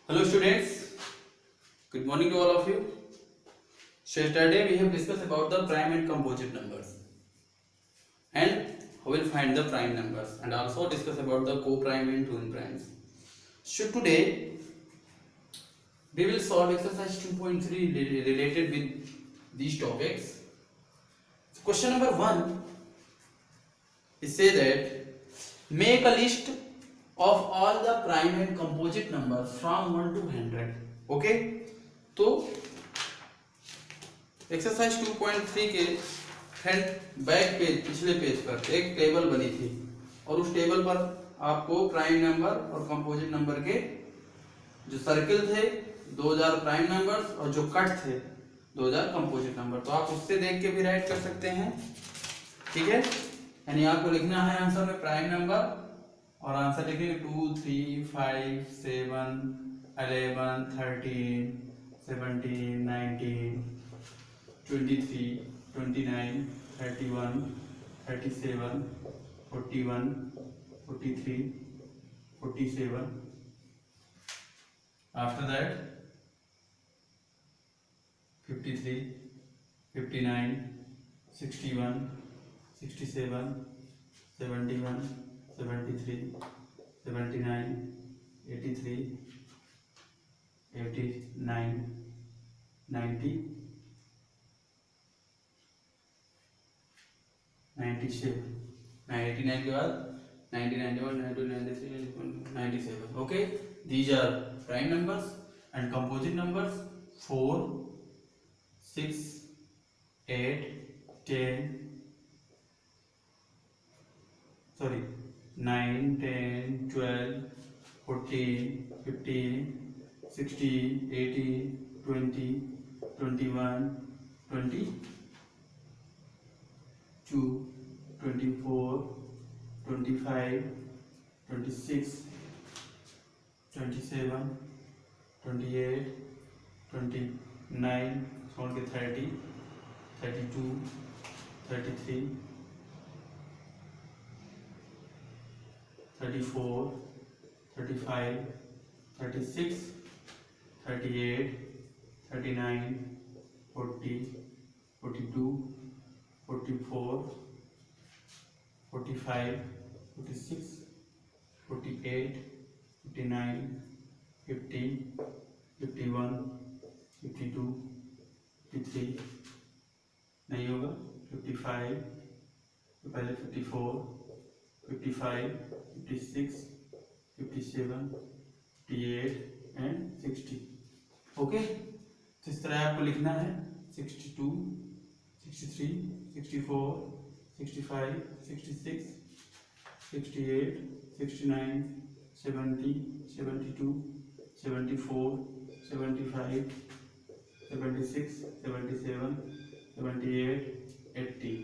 Hello students, good morning to all of you. So yesterday we have discussed about the prime and composite numbers and how we'll find the prime numbers and also discuss about the co-prime and twin primes. So today we will solve exercise 2.3 related with these topics. So question number 1 is say that make a list of all the prime and composite numbers from 1 to 100. Okay, तो exercise 2.3 के front back page पिछले page पर एक table बनी थी और उस table पर आपको प्राइम नंबर और कंपोजिट नंबर के जो सर्किल थे 2000 प्राइम नंबर्स और जो कट थे 2000 कंपोजिट नंबर, तो आप उससे देख के भी राइट कर सकते हैं। ठीक है, यानी आपको लिखना है आंसर में प्राइम नंबर और आंसर लिखेंगे 2, 3, 5, 7, 11, 13, 17, 19, 23, 29, 31, 37, 41, 43, 47. After that 53, 59, 61, 67, 71, 73, 79, 83, 89, 90, 97, 89 के बाद 90, 91, 92, 93, 97. Okay, these are prime numbers and composite numbers 4, 6, 8, 10, sorry 9, 10, 12, 14, 15, 16, 18, 20, 21, 22, 24, 25, 26, 27, 28, 29, 30, 32, 33, 34, 35, 36, 38, 39, 40, 42, 44, 45, 46, 48, 59, 50, 51, 52, 53, नहीं होगा 55, तो पहले 54, 55, 56, 57, 58 एंड 60. ओके, तो इस तरह आपको लिखना है 62, 63, 64, 65, 66, 68, 69, 70, 72, 74, 75, 76, 77, 78, 80,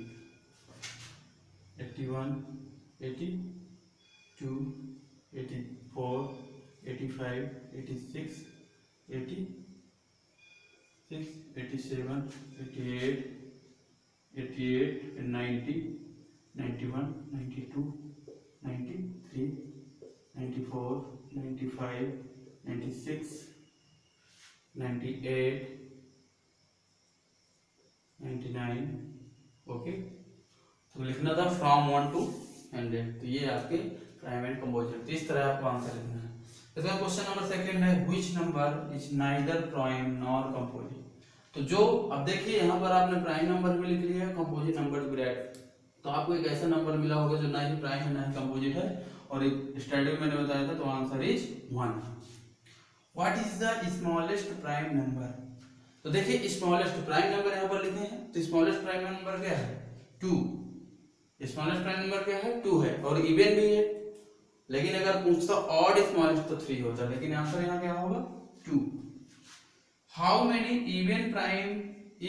81, 82, 84, 85, 86, 87, 88, 88 and 90, 91, 92, 93, 94, 95, 96, 98, 99. ओके, तो लिखना था फ्रॉम 1 to 100. तो ये आपके प्राइम एंड कंपोजिट, तो इस तरह आपको आंसर लिखना है। इसका क्वेश्चन नंबर सेकंड है which number is neither prime nor composite. तो जो अब देखिए यहाँ पर आपने प्राइम नंबर भी लिख लिया है, कंपोजिट नंबर भी राइट, तो आपको एक ऐसा नंबर मिला होगा जो ना ही प्राइम है ना ही कंपोजिट है, और स्टडी में मैंने बताया था, तो answer is 1. What is the smallest prime number. तो देखिए स्मॉलेस्ट प्राइम नंबर यहाँ पर लिखे हैं, तो स्मॉलेस्ट प्राइम नंबर क्या है 2. स्मॉलेस्ट प्राइम नंबर क्या है 2 है और इवन भी है, लेकिन अगर पूछता ऑड स्मॉलेस्ट तो 3 होता, लेकिन आंसर यहाँ क्या होगा 2. How many even prime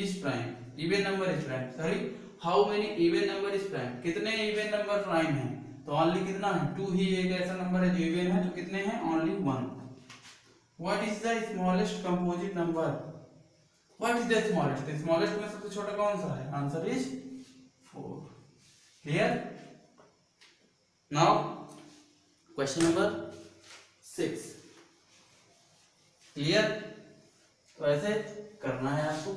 is prime, even number is prime, sorry how many even number is prime, कितने इवन नंबर प्राइम है, तो ओनली कितना है 2 ही एक ऐसा नंबर है जो इवन है, तो कितने हैं only 1. What is the smallest composite number, what is the smallest, तो स्मॉलेस्ट में सबसे छोटा कौन सा है, answer is 4. Clear. Now question number 6, clear? तो ऐसे करना है आपको,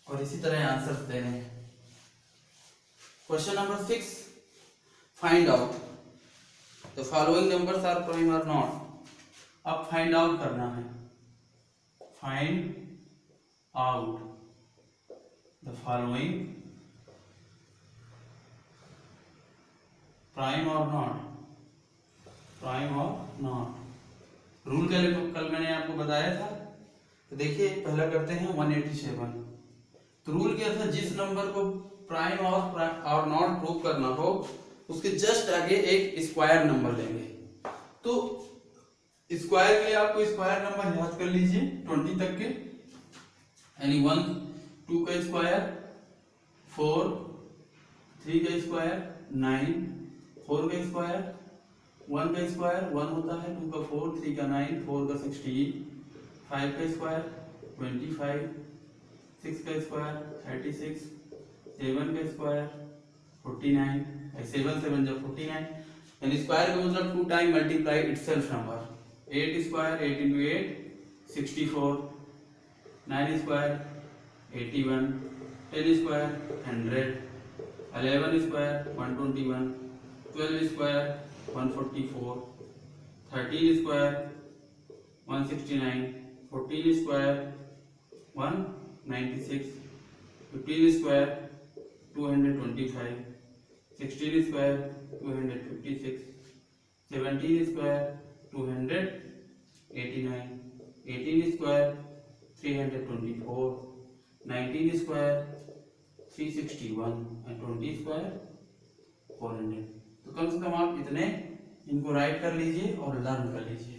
और इसी तरह आंसर देने हैं। Question number 6, find out the following numbers are prime or not. अब फाइंड आउट करना है, find out the following prime or not, prime or not. Rule कल मैंने आपको बताया था। तो देखिए पहला करते हैं 187। तो रूल क्या था, जिस नंबर को प्राइम और नॉट प्रूव करना हो उसके जस्ट आगे एक स्क्वायर नंबर लेंगे। तो स्क्वायर के लिए आपको स्क्वायर नंबर याद कर लीजिए 20 तक के, यानी 1 2 का स्क्वायर 4, 3 का स्क्वायर 9, 4 का स्क्वायर 1 का स्क्वायर 1 होता है, 2 का 4, 3 का 9, 4 का 16, 5 का स्क्वायर 25, 6 का स्क्वायर 36, 7 का स्क्वायर 49, 7 7 जब 49, यानी स्क्वायर का मतलब 2 time multiply itself number. 8 square 8 into 8 64, 9 square 81, 10 square 100, 11 square 121, 12 square 144, 13 square 169, 14 square 196, 15 square 225, 16 square 256, 17 square 289, 18 square 324, 19 square 361 और 20 स्क्वायर 400। तो कम से कम आप इतने इनको राइट कर लीजिए और लर्न कर लीजिए,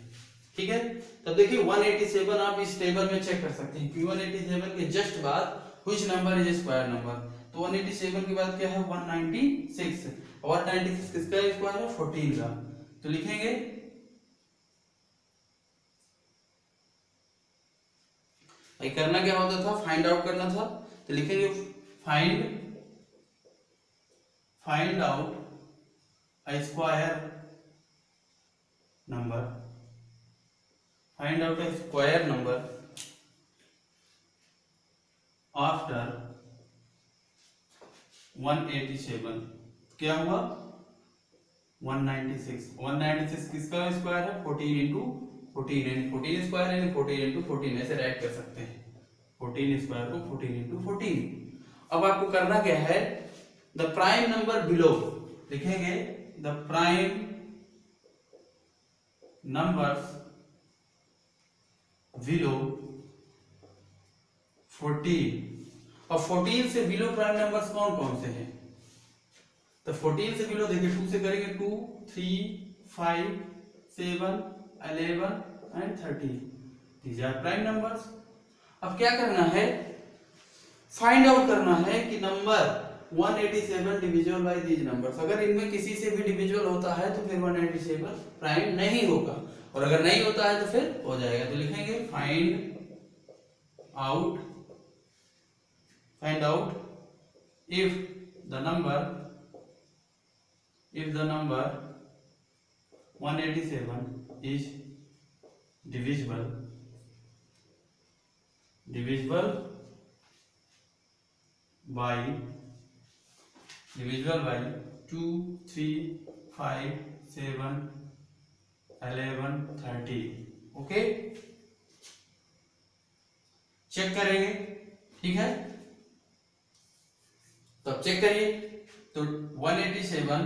ठीक है। तब देखिए 187 आप इस टेबल में चेक कर सकते हैं कि 187 के जस्ट बाद which number is square number. तो 187 के बाद क्या है 196, और 196 किसका स्क्वायर है 14 का। तो लिखेंगे भाई करना क्या होता था, फाइंड आउट करना था। तो लिखेंगे find out a square number, find out a square number after 187। क्या हुआ 196, 196 किसका स्क्वायर है 14 into 14, यानी 14 स्क्वायर यानी 14 into 14, ऐसे राइट कर सकते हैं 14 स्क्वायर को 14 into 14। अब आपको करना क्या है, द प्राइम नंबर बिलो, लिखेंगे the prime numbers below 14। और 14 से बिलो प्राइम नंबर्स कौन कौन से हैं, तो 14 से बिलो देखिए 2 से करेंगे 2 3 5 7 11 and 13, these are prime numbers. अब क्या करना है, फाइंड आउट करना है कि number 187 divisible by these numbers. अगर इनमें किसी से भी डिविजिबल होता है तो फिर 187 प्राइम नहीं होगा, और अगर नहीं होता है तो फिर हो जाएगा। तो लिखेंगे find out if the number 187 is divisible by 2 3 5 7 11 30। Okay, check करेंगे, ठीक है। तो अब चेक करिए, तो 187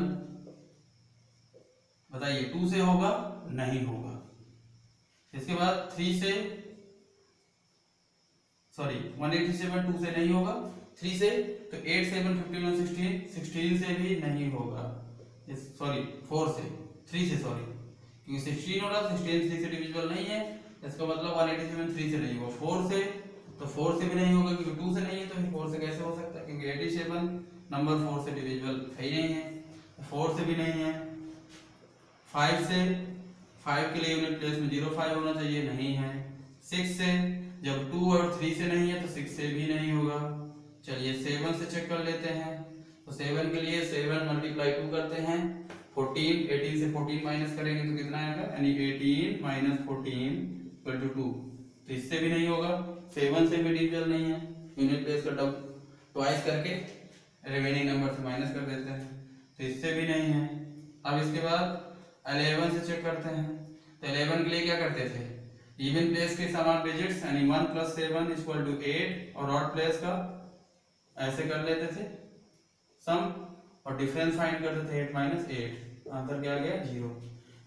बताइए 2 से होगा नहीं होगा, इसके बाद 3 से, सॉरी 187 2 से नहीं होगा, 3 से, तो 8 7 51 16, 16 से भी नहीं होगा, सॉरी 4 से, 3 से, सॉरी क्योंकि 16 हो रहा, 16 3 से डिविजिबल नहीं है, इसका मतलब 187 3 से नहीं होगा। 4 से, तो 4 से भी नहीं होगा क्योंकि 2 से नहीं है, तो फिर 4 से कैसे हो सकता है, क्योंकि 87 नंबर 4 से डिविजिबल है ही नहीं है, 4 से भी नहीं है। 5 से, 5 के लिए यूनिट प्लेस में 05 होना चाहिए, नहीं है। 6 से, जब 2 और 3 से नहीं है तो 6 से भी नहीं होगा। चलिए 7 से चेक कर लेते हैं, तो 7 के लिए 7 × 2 करते हैं 14, 18 से 14 माइनस करेंगे तो कितना आएगा, यानी 18 माइनस 14 इक्वल टू 2। तो इससे भी नहीं होगा, 7 से भी डिविजल नहीं है, यूनिट प्लेस का टर्म ट्वाइस करके रिमेनिंग नंबर से माइनस कर देते हैं, तो इससे भी नहीं है। अब इसके बाद 11 से चेक करते हैं। तो 11 के लिए क्या करते थे, इवन प्लेस के समान डिजिट्स यानी 1 + 7 = 8 और ऑड प्लेस का ऐसे कर लेते थे सम और डिफरेंस फाइंड करते थे 8 - 8। आंसर क्या आ गया, 0।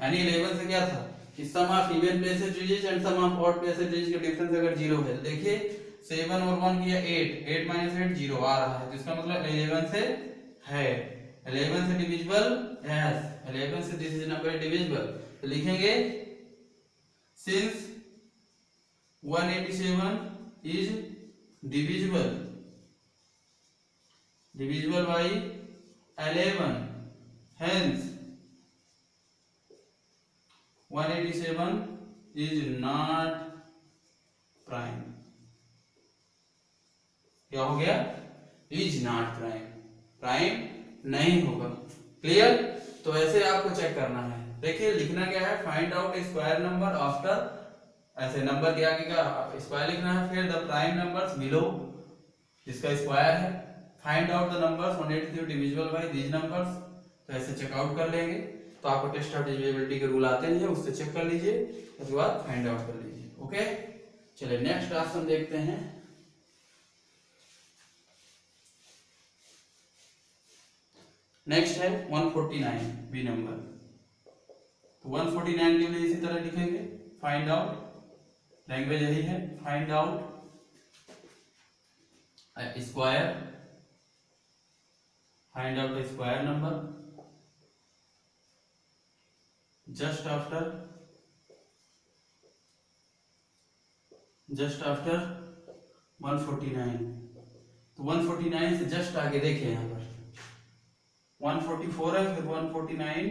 यानी 11 से क्या था कि sum of even places digits and sum of odd places digits का डिफरेंस अगर 0 है, देखिए 7 और 1 किया 8, 8 - 8 0 आ रहा है, तो इसका मतलब 11 से है, 11 से डिविजिबल, यस 11 से दिस इज नंबर डिविजिबल। तो लिखेंगे since 187 is divisible by 11, hence 187 is not prime। क्या हो गया, is not prime, प्राइम नहीं होगा। क्लियर। तो ऐसे आपको चेक करना है। देखिए लिखना क्या है, find out square number after, ऐसे नंबर के आगे का स्क्वायर लिखना है, फिर द प्राइम नंबर्स बिलो जिसका स्क्वायर है, find out the numbers 183 divisible by these numbers. तो ऐसे चेकआउट कर लेंगे, तो आपको टेस्ट ऑफ डिविजिबिलिटी के रूल आते हैं, उससे चेक कर लीजिए, उसके बाद फाइंड आउट कर लीजिए। ओके, चलिए नेक्स्ट ऑप्शन देखते हैं। नेक्स्ट है 149 बी नंबर। तो 149 के लिए इसी तरह लिखेंगे, फाइंड आउट, लैंग्वेज यही है, find out square, find out square number just after 149। तो 149 से जस्ट आगे देखिए, यहाँ पर 144 है, फिर 149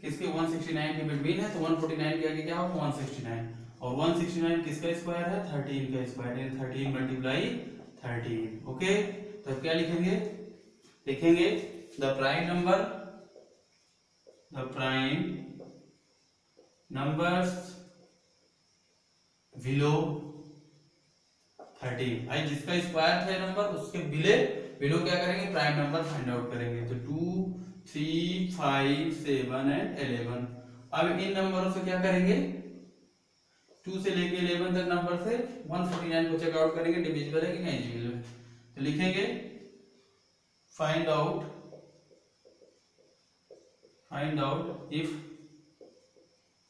किसके 169 के बिटवीन है, तो 149 के आगे क्या होगा 169, और 169 किसका स्क्वायर है 13 का स्क्वायर, 13 × 13। ओके, तो क्या लिखेंगे, लिखेंगे द प्राइम नंबर्स बिलो 13। भाई जिसका स्क्वायर थे नंबर उसके बिलो क्या करेंगे, प्राइम नंबर फाइंड आउट करेंगे। तो 2, 3, 5, 7 एंड 11। अब इन नंबरों से क्या करेंगे, 2 से लेके 11 तक नंबर से 149 को चेक आउट करेंगे, डिविजिबल है कि नहीं डिविजिबल। तो लिखेंगे find out if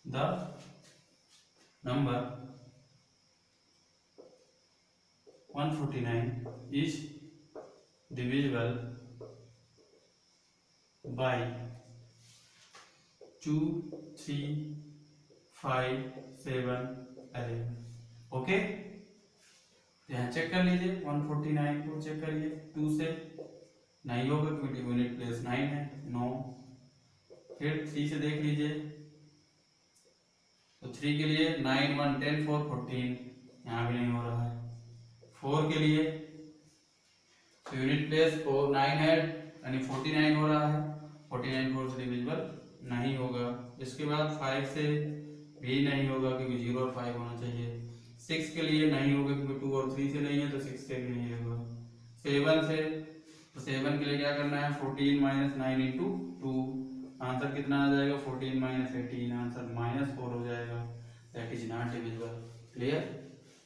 the number 149 is divisible by 2, 3, 5, 7, 11। Okay, यहाँ चेक कर लीजिए, 149 को चेक करिए, 2 से नहीं होगा क्योंकि यूनिट प्लेस 9 है, 9। फिर 3 से देख लीजिए, तो 3 के लिए 9, 1, 10, 4, 14, यहाँ भी नहीं हो रहा है। 4 के लिए तो यूनिट प्लेस 4, 9 है यानी 49 हो रहा है, 49 4 से डिविजिबल नहीं होगा। इसके बाद 5 से भी नहीं होगा क्योंकि 0 और 5 होना चाहिए। 6 के लिए नहीं होगा क्योंकि 2 और 3 से नहीं है, तो 6 से भी नहीं होगा। 7 से, तो 7 के लिए क्या करना है, 14 - 9 × 2, आंसर कितना आ जाएगा 14 - 18, आंसर -4 हो जाएगा, that is not divisible. Clear,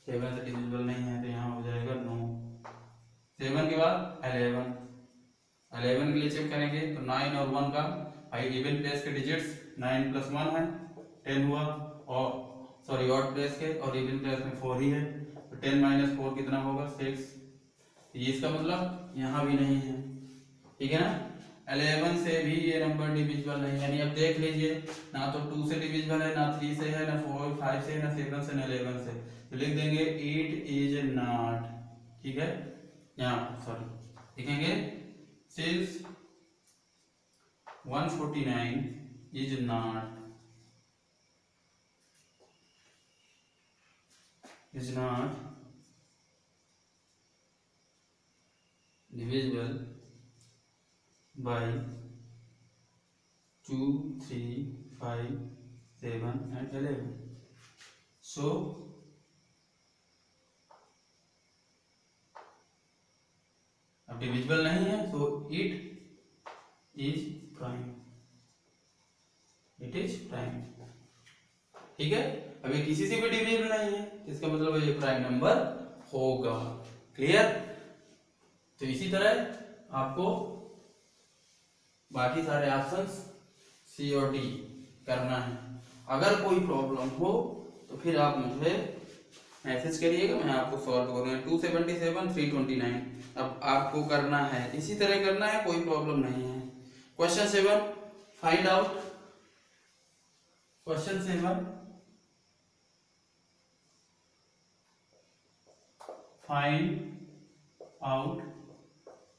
7 से डिविजिबल नहीं है, तो यहाँ हो जाएगा 9। 7 के बाद 11 के लिए चेक करेंगे, तो 9 और 1 का भाई इवन प्लेस के डिजिट्स 9 + 1 है, 10 हुआ, और सॉरी ऑड प्लेस के और इवन प्लेस में 4 ही है, तो 10 - 4 कितना होगा 6। ये इसका मतलब यहाँ भी नहीं है, ठीक है ना। 11 से भी ये नंबर डिविजिबल नहीं है, यानी अब देख लीजिए, ना तो 2 से डिविजिबल है, ना 3 से है, ना 4, 5 से, ना 7 से, ना 11 से। तो लिख देंगे 8 इज नॉट, ठीक है, यहाँ सॉरी लिखेंगे since 149 is not divisible by 2, 3, 5, 7 and 11. So अब डिविजिबल नहीं है, so it is prime. It is prime. ठीक है, अभी किसी से भी डिविजिबल नहीं है, इसका मतलब ये प्राइम नंबर होगा. क्लियर? तो इसी तरह आपको बाकी सारे ऑप्शंस सी और डी करना है. अगर कोई प्रॉब्लम हो तो फिर आप मुझे मैसेज करिएगा, मैं आपको सॉल्व करूंगा. 277, 329 अब आपको करना है, इसी तरह करना है, कोई प्रॉब्लम नहीं है. Question 7 find out. Question 7 find out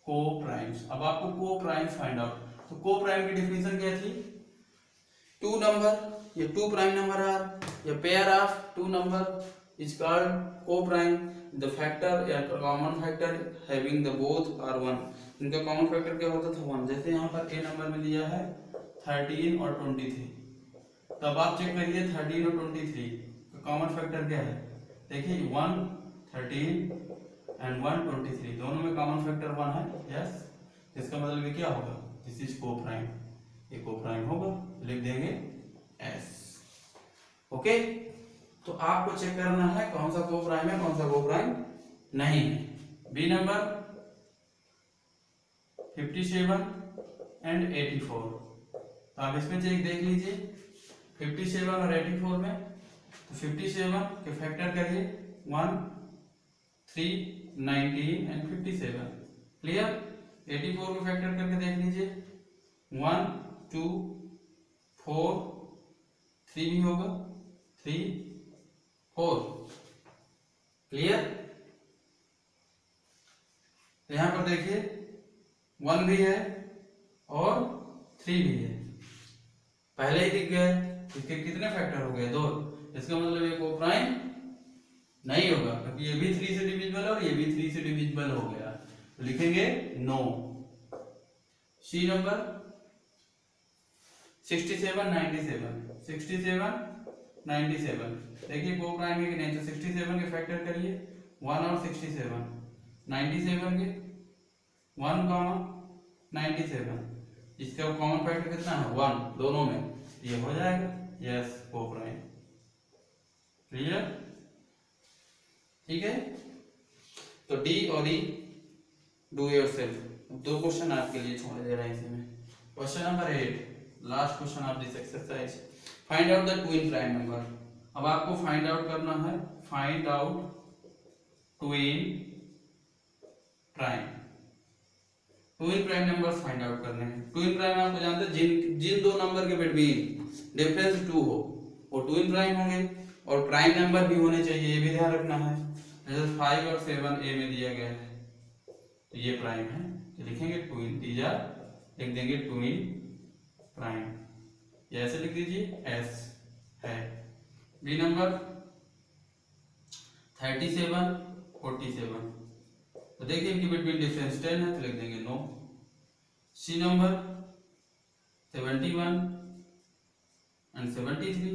को प्राइम्स. अब आपको को प्राइम्स फाइंड आउट. तो को प्राइम की डेफिनेशन क्या थी? टू नंबर, ये टू प्राइम नंबर आर, ये pair of two number is called co-prime. The factor या common factor having the both are 1. इनका common factor क्या होता था? 1. जैसे यहाँ पर a नंबर में दिया है 13 और 23, तब आप चेक करिए 13 और 23 का common factor क्या है. देखिए 1 13 and 1 23 दोनों में common factor 1 है. यस, इसका मतलब ये क्या होगा? This is co-prime. ये co-prime होगा, लिख देंगे S. ओके, तो आपको चेक करना है कौन सा को प्राइम है, कौन सा को प्राइम नहीं है. B number 57 and 84. तो आप इसमें चेक देख लीजिए 57 और 84 में. तो 57 के फैक्टर करिए 1 3 19 एंड 57. क्लियर? 84 के फैक्टर करके देख लीजिए 1 2 4 3 भी होगा 3 4. क्लियर? यहां पर देखिए 1 भी है और 3 भी है, पहले ही दिख गया. इसके कितने फैक्टर हो गए? 2. इसका मतलब ये को प्राइम नहीं होगा, क्योंकि ये भी 3 से डिविजिबल है और ये भी 3 से डिविजिबल हो गया. तो लिखेंगे नो. सी नंबर 67 97 देखिए को प्राइम है कि नहीं. तो 67 के फैक्टर करिए 1 और 67, 97 के 1 कॉमा 97, इसका कॉमन फैक्टर कितना है? 1 दोनों में, ये हो जाएगा. यस, को प्राइम. क्लियर? ठीक है, तो डी और ई डू योरसेल्फ. 2 क्वेश्चन आपके लिए छोड़ दे रहा है इसमें. Question number 8, last question of this exercise. Find out the twin prime number. अब आपको फाइंड आउट करना है, find out twin prime. Twin prime numbers find out करने हैं. ट्विन प्राइम आपको जानते हैं जिन दो नंबर के बिटवीन डिफरेंस 2 हो वो ट्विन प्राइम होंगे, और प्राइम नंबर भी होने चाहिए, ये भी ध्यान रखना है. जैसे 5 और 7 ए में दिया गया है, तो ये प्राइम है, तो लिखेंगे ट्विन. तीजा लिख देंगे ट्विन प्राइम, ये ऐसे लिख दीजिए एस है. बी नंबर 37 47, तो देखिए इनकी बिटवीन डिफरेंस 10 है, तो लिख देंगे no. C number 71 and 73,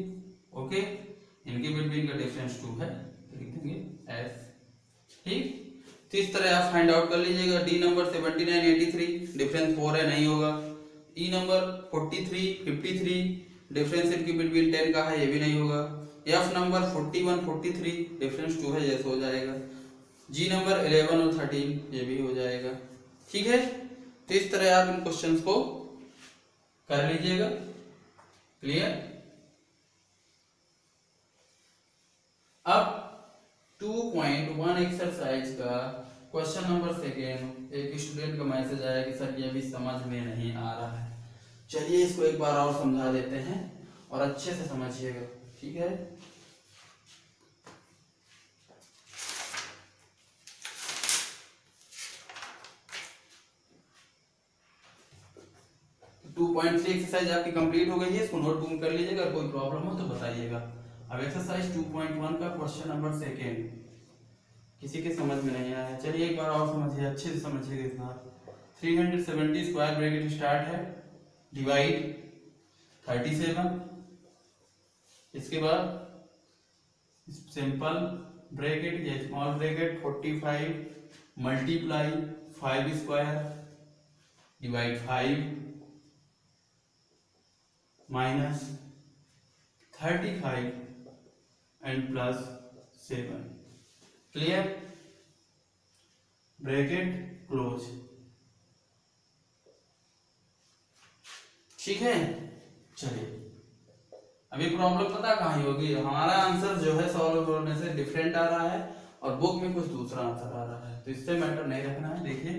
okay, इनकी बिटवीन का डिफरेंस 2 है, तो लिख देंगे एस. ठीक, तो इस तरह आप फाइंड आउट कर लीजिएगा. डी नंबर 79 83 डिफरेंस 4 है, नहीं होगा. ई नंबर 43 53 डिफरेंस इनकी बिटवीन 10 का है, ये भी नहीं होगा. एफ नंबर 41 43 डिफरेंस 2 है, यस हो जाएगा. जी नंबर 11 और 13 ये भी हो जाएगा. ठीक है, तो इस तरह आप इन क्वेश्चंस को कर लीजिएगा. क्लियर? अब 2.1 एक्सरसाइज का क्वेश्चन नंबर 2. एक स्टूडेंट का मैसेज आया कि सर ये भी समझ में नहीं आ रहा है. चलिए इसको एक बार और समझा देते हैं और अच्छे से समझिएगा. ठीक है, तो 2.3 एक्सरसाइज आपकी कंप्लीट हो गई है. इसको नोटबुक में कर लीजिएगा, अगर कोई प्रॉब्लम हो तो बताइएगा. अब एक्सरसाइज 2.1 का क्वेश्चन नंबर 2 किसी के समझ में नहीं आया, चलिए एक बार और समझिए, अच्छे से समझिएगा. इस बार 370 स्क्वायर ब्रैकेट स्टार्ट है, डिवाइड 37, इसके बाद सिंपल ब्रैकेट या small bracket 45 multiply 5 square divide 5 minus 35 and plus 7। Clear? Bracket close. ठीक है, चलिए अभी प्रॉब्लम पता कहाँ होगी, हमारा आंसर जो है सॉल्व करने से डिफरेंट आ रहा है और बुक में कुछ दूसरा आंसर आ रहा है, तो इससे मैटर नहीं रखना है। देखिए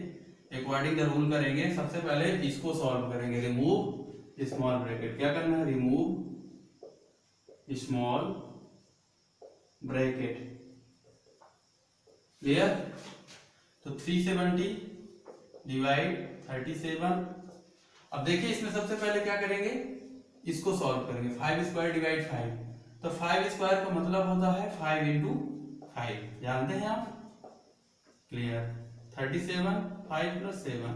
अकॉर्डिंग द रूल करेंगे, सबसे पहले इसको सॉल्व करेंगे। रिमूव स्मॉल ब्रैकेट, क्या करना है, रिमूव स्मॉल ब्रैकेट। क्लियर? तो 370 डिवाइड 37। अब देखिए इसमें सबसे पहले क्या करेंगे, इसको सॉल्व करेंगे। 5 स्क्वायर डिवाइड 5, तो 5 स्क्वायर का मतलब होता है 5 इंटू 5, जानते हैं आप। क्लियर? 37 5 प्लस 7,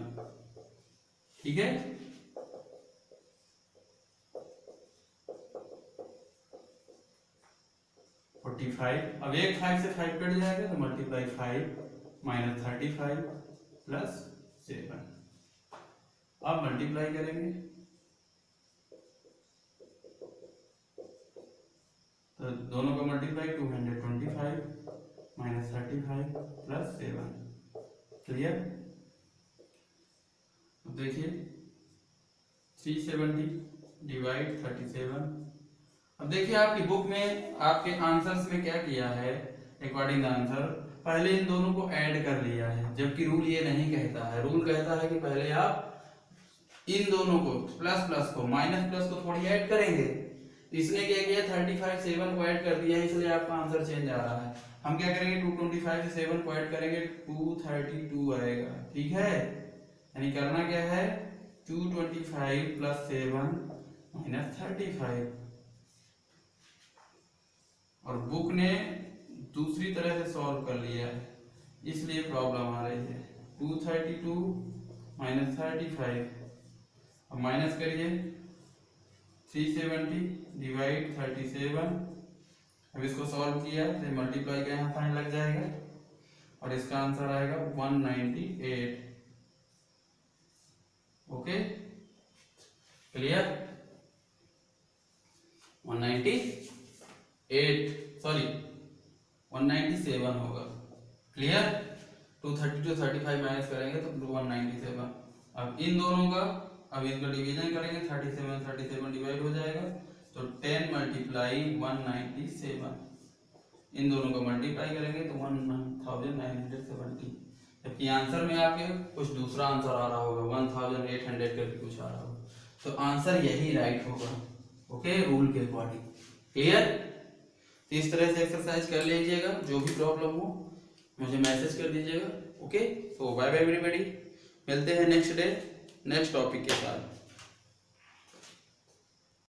ठीक है। अब एक 5 से 5 कट जाएगा तो मल्टीप्लाई 5 माइनस 35 प्लस 7। अब मल्टीप्लाई करेंगे तो दोनों का मल्टीप्लाई 225 माइनस 35 प्लस 7। क्लियर? अब देखिए 370 डिवाइड 37। अब देखिए आपकी बुक में आपके आंसर्स में क्या किया है, अकॉर्डिंग द आंसर पहले इन दोनों को ऐड कर लिया है, जबकि रूल ये नहीं कहता है। रूल कहता है कि पहले आप इन दोनों को प्लस प्लस को माइनस प्लस को थोड़ी ऐड करेंगे। इसने क्या किया, 35 7 को ऐड कर दिया है, इसलिए आपका आंसर चेंज आ रहा है। हम क्या करेंगे, 225 से 7 को ऐड करेंगे 232 आएगा। ठीक है, यानी करना क्या है, 225 प्लस 7 माइनस 35। और बुक ने दूसरी तरह से सॉल्व कर लिया है, इसलिए प्रॉब्लम आ रही है। 232 माइनस 35, अब माइनस करिए 370 डिवाइड 37। अब इसको सॉल्व किया तो मल्टीप्लाई का यहाँ साइन लग जाएगा और इसका आंसर आएगा 198। Okay, clear? 197 होगा। क्लियर? 232 35 माइनस करेंगे तो 197। अब इन दोनों का अब इसका डिवीजन करेंगे, 37 डिवाइड हो जाएगा तो 10 मल्टीप्लाई 197। इन दोनों को मल्टीप्लाई करेंगे तो 1970। जबकि आंसर में आपके कुछ दूसरा आंसर आ रहा होगा, 1800 करके कुछ आ रहा होगा, तो आंसर यही राइट होगा। ओके, रूल के अकॉर्डिंग। क्लियर? तो इस तरह से एक्सरसाइज कर लीजिएगा, जो भी प्रॉब्लम हो मुझे मैसेज कर दीजिएगा। ओके, तो बाय बाय एवरीबॉडी, मिलते हैं नेक्स्ट डे नेक्स्ट टॉपिक के साथ।